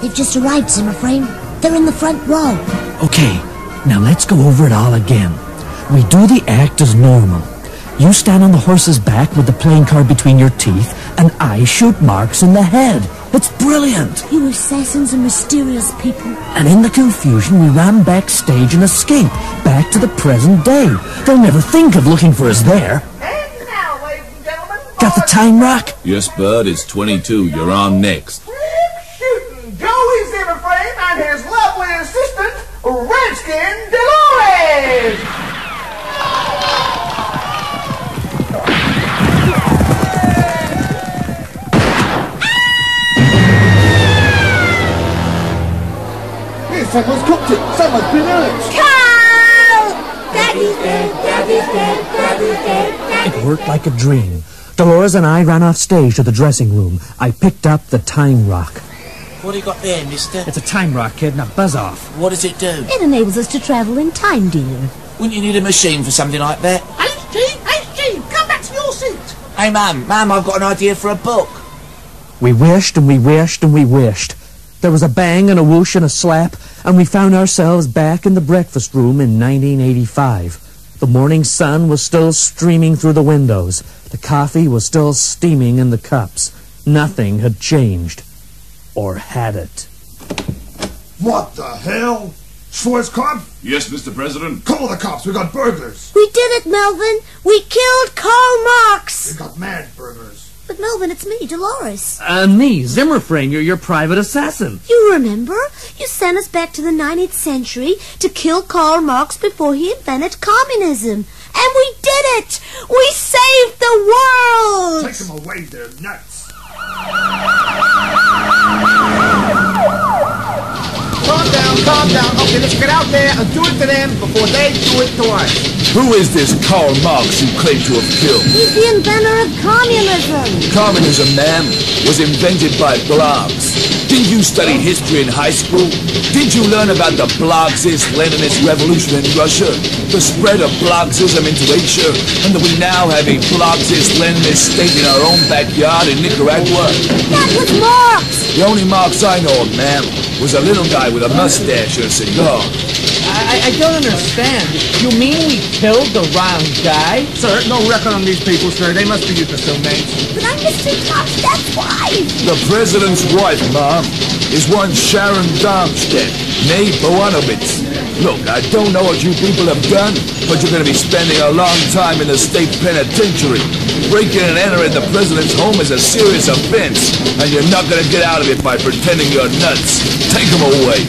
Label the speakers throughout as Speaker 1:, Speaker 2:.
Speaker 1: They've just arrived, Zimmerframe. They're in the front row.
Speaker 2: Okay, now let's go over it all again. We do the act as normal. You stand on the horse's back with the playing card between your teeth, and I shoot Marx in the head. It's brilliant.
Speaker 1: You assassins are mysterious people.
Speaker 2: And in the confusion, we ran backstage and escaped back to the present day. They'll never think of looking for us there.
Speaker 3: And now, ladies and gentlemen...
Speaker 2: Got the time, Rock?
Speaker 4: Yes, Bud, it's 22. You're on next.
Speaker 3: Shooting Joey Zimmerframe and his lovely assistant, Redskin Dolores!
Speaker 5: Someone's cooked it! Someone's been hurt!
Speaker 1: Karl! Daddy's dead, Daddy's dead, Daddy's dead, Daddy's dead.
Speaker 2: It worked like a dream. Dolores and I ran off stage to the dressing room. I picked up the time rock.
Speaker 6: What have you got there, mister?
Speaker 2: It's a time rock, kid. Now buzz off.
Speaker 6: What does it do?
Speaker 1: It enables us to travel in time, dear.
Speaker 6: Wouldn't you need a machine for something like that?
Speaker 3: H.G., come back to your seat!
Speaker 6: Hey, Mum, I've got an idea for a book.
Speaker 2: We wished and we wished and we wished. There was a bang and a whoosh and a slap, and we found ourselves back in the breakfast room in 1985. The morning sun was still streaming through the windows. The coffee was still steaming in the cups. Nothing had changed. Or had it?
Speaker 5: What the hell? Schwarzkopf?
Speaker 4: Yes, Mr. President?
Speaker 5: Call the cops, we got burglars.
Speaker 1: We did it, Melvin. We killed Karl Marx.
Speaker 5: We got mad burglars.
Speaker 1: But Melvin, it's me, Dolores.
Speaker 2: Me, Zimmerframe, you're your private assassin.
Speaker 1: You remember? You sent us back to the 19th century to kill Karl Marx before he invented communism. And we did it! We saved the world!
Speaker 5: Take them away, they're nuts.
Speaker 3: Calm down. Okay, let's get out there and do it to them before they do it to us.
Speaker 4: Who is this Karl Marx you claim to have killed?
Speaker 1: He's the inventor of communism.
Speaker 4: Communism, ma'am, was invented by blogs. Didn't you study history in high school? Didn't you learn about the Blogzist-Leninist revolution in Russia? The spread of Blogzism into Asia? And that we now have a Blogzist-Leninist state in our own backyard in Nicaragua?
Speaker 1: That was Marx.
Speaker 4: The only Marx I know of, ma'am, was a little guy with a mustache and a cigar.
Speaker 2: I don't understand. You mean we killed the wrong guy?
Speaker 3: Sir, no record on these people, sir. They must be used to assume names.
Speaker 1: But I'm Mr. Darmstadt's wife.
Speaker 4: The president's wife, Mom, is one Sharon Darmstadt, née Bowanowitz. Look, I don't know what you people have done, but you're going to be spending a long time in the state penitentiary. Breaking and entering the president's home is a serious offense, and you're not going to get out of it by pretending you're nuts. Take them away.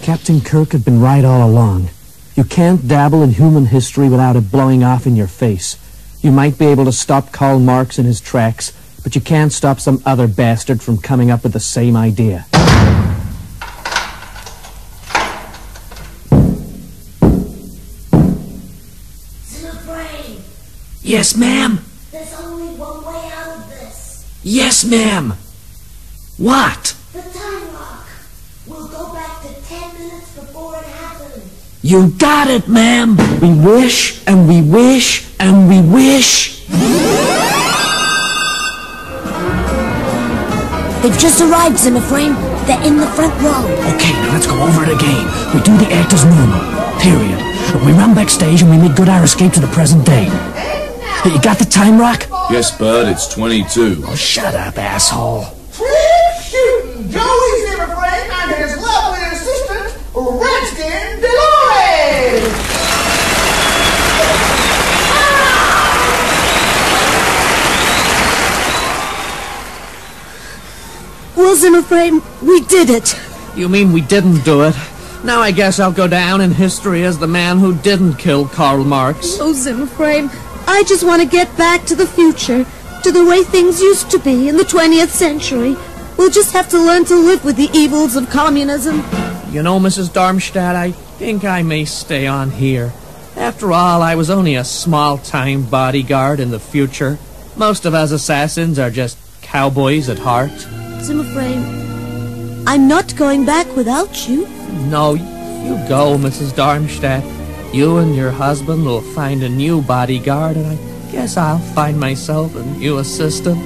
Speaker 2: Captain Kirk had been right all along. You can't dabble in human history without it blowing off in your face. You might be able to stop Karl Marx in his tracks, but you can't stop some other bastard from coming up with the same idea.
Speaker 1: Zimmerframe,
Speaker 2: Yes, ma'am.
Speaker 1: there's only one way out of this.
Speaker 2: Yes, ma'am. What?
Speaker 1: The time lock. We'll go back to 10 minutes before it happened.
Speaker 2: You got it, ma'am. We wish, and we wish, and we wish.
Speaker 1: They've just arrived, Zimmerframe. They're in the front row.
Speaker 2: Okay, now let's go over it again. We do the act as normal. Period. We run backstage and we make good our escape to the present day. Hey, you got the time, Rock?
Speaker 4: Yes, Bud, it's 22.
Speaker 2: Oh, shut up, asshole.
Speaker 3: Shooting Joey Zimmerframe and his lovely assistant, Redskin Dolores!
Speaker 1: Well, Zimmerframe, we did it.
Speaker 2: You mean we didn't do it? Now I guess I'll go down in history as the man who didn't kill Karl Marx.
Speaker 1: Oh, Zimmerframe, I just want to get back to the future, to the way things used to be in the 20th century. We'll just have to learn to live with the evils of communism.
Speaker 2: You know, Mrs. Darmstadt, I think I may stay on here. After all, I was only a small-time bodyguard in the future. Most of us assassins are just cowboys at heart.
Speaker 1: Zimmerframe, I'm not going back without you.
Speaker 2: No, you go, Mrs. Darmstadt. You and your husband will find a new bodyguard, and I guess I'll find myself a new assistant.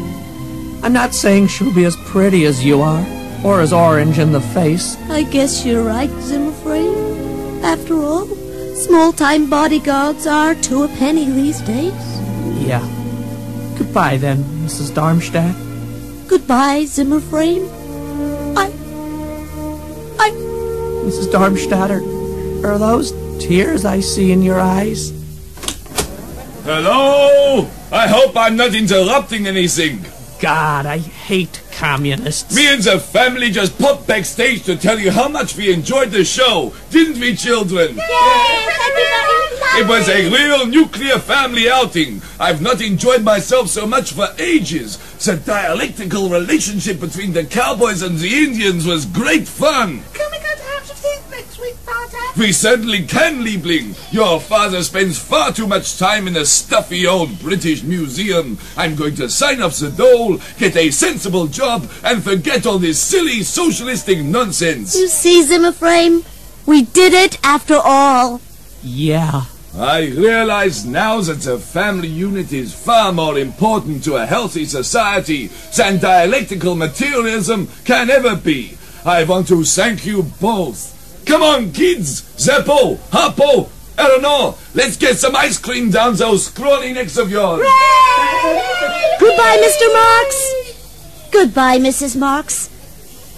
Speaker 2: I'm not saying she'll be as pretty as you are, or as orange in the face.
Speaker 1: I guess you're right, Zimmerframe. After all, small-time bodyguards are 2 a penny these days.
Speaker 2: Yeah. Goodbye then, Mrs. Darmstadt.
Speaker 1: Goodbye, Zimmerframe.
Speaker 2: Mrs. Darmstadt, are those tears I see in your eyes?
Speaker 4: Hello? I hope I'm not interrupting anything.
Speaker 2: God, I hate communists.
Speaker 4: Me and the family just popped backstage to tell you how much we enjoyed the show. Didn't we, children? It was a real nuclear family outing. I've not enjoyed myself so much for ages. The dialectical relationship between the cowboys and the Indians was great fun.
Speaker 3: Can we go to House of Things next week, Father?
Speaker 4: We certainly can, Liebling. Your father spends far too much time in a stuffy old British museum. I'm going to sign off the dole, get a sensible job, and forget all this silly socialistic nonsense.
Speaker 1: You see, Zimmerframe? We did it after all.
Speaker 2: Yeah.
Speaker 4: I realize now that the family unit is far more important to a healthy society than dialectical materialism can ever be. I want to thank you both. Come on, kids! Zeppo, Harpo, Eleanor, let's get some ice cream down those scrawny necks of yours.
Speaker 1: Goodbye, Mr. Marx. Goodbye, Mrs. Marx.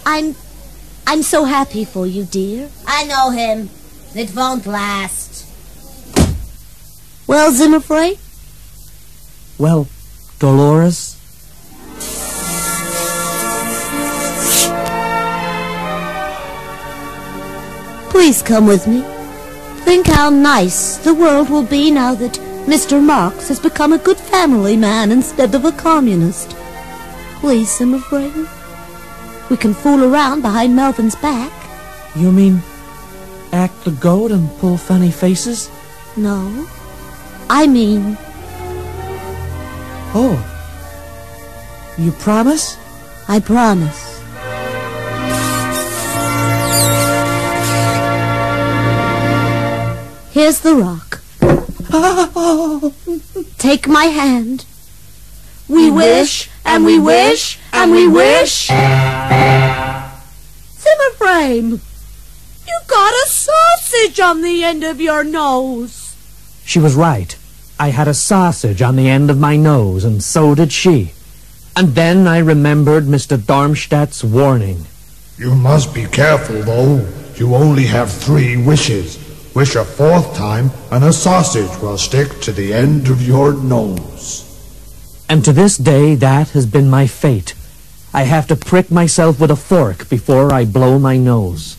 Speaker 1: I'm so happy for you, dear.
Speaker 7: I know him. It won't last.
Speaker 1: Well, Zimmerframe?
Speaker 2: Well, Dolores?
Speaker 1: Please come with me. Think how nice the world will be now that Mr. Marx has become a good family man instead of a communist. Please, Zimmerframe. We can fool around behind Melvin's back.
Speaker 2: You mean act the goat and pull funny faces?
Speaker 1: No. I mean...
Speaker 2: Oh. You promise?
Speaker 1: I promise. Here's the rock. Take my hand. We wish, and we wish, and we wish. Zimmerframe, you got a sausage on the end of your nose.
Speaker 2: She was right. I had a sausage on the end of my nose, and so did she. And then I remembered Mr. Darmstadt's warning.
Speaker 5: You must be careful, though. You only have 3 wishes. Wish a 4th time, and a sausage will stick to the end of your nose.
Speaker 2: And to this day, that has been my fate. I have to prick myself with a fork before I blow my nose.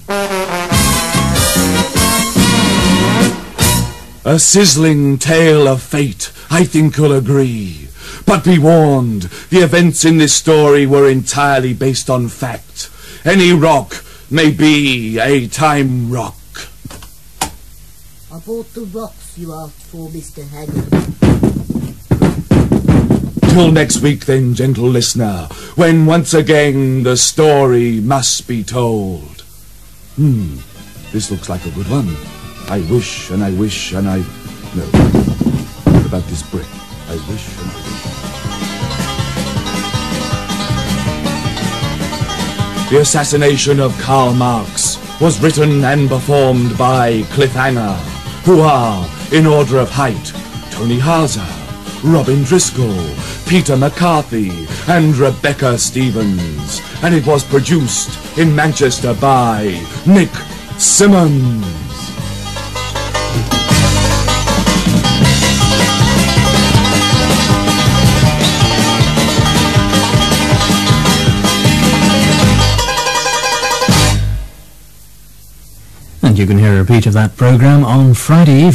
Speaker 4: A sizzling tale of fate, I think you'll agree. But be warned, the events in this story were entirely based on fact. Any rock may be a time rock.
Speaker 7: I bought the rocks you asked for, Mr. Hanger.
Speaker 4: Till next week then, gentle listener, when once again the story must be told. This looks like a good one. I wish and I wish and I... No. What about this brick? I wish and I wish. The Assassination of Karl Marx was written and performed by Cliffhanger, who are, in order of height, Tony Haase, Robin Driscoll, Peter McCarthy, and Rebecca Stevens. And it was produced in Manchester by Nick Simmons.
Speaker 8: And you can hear a repeat of that programme on Friday evening.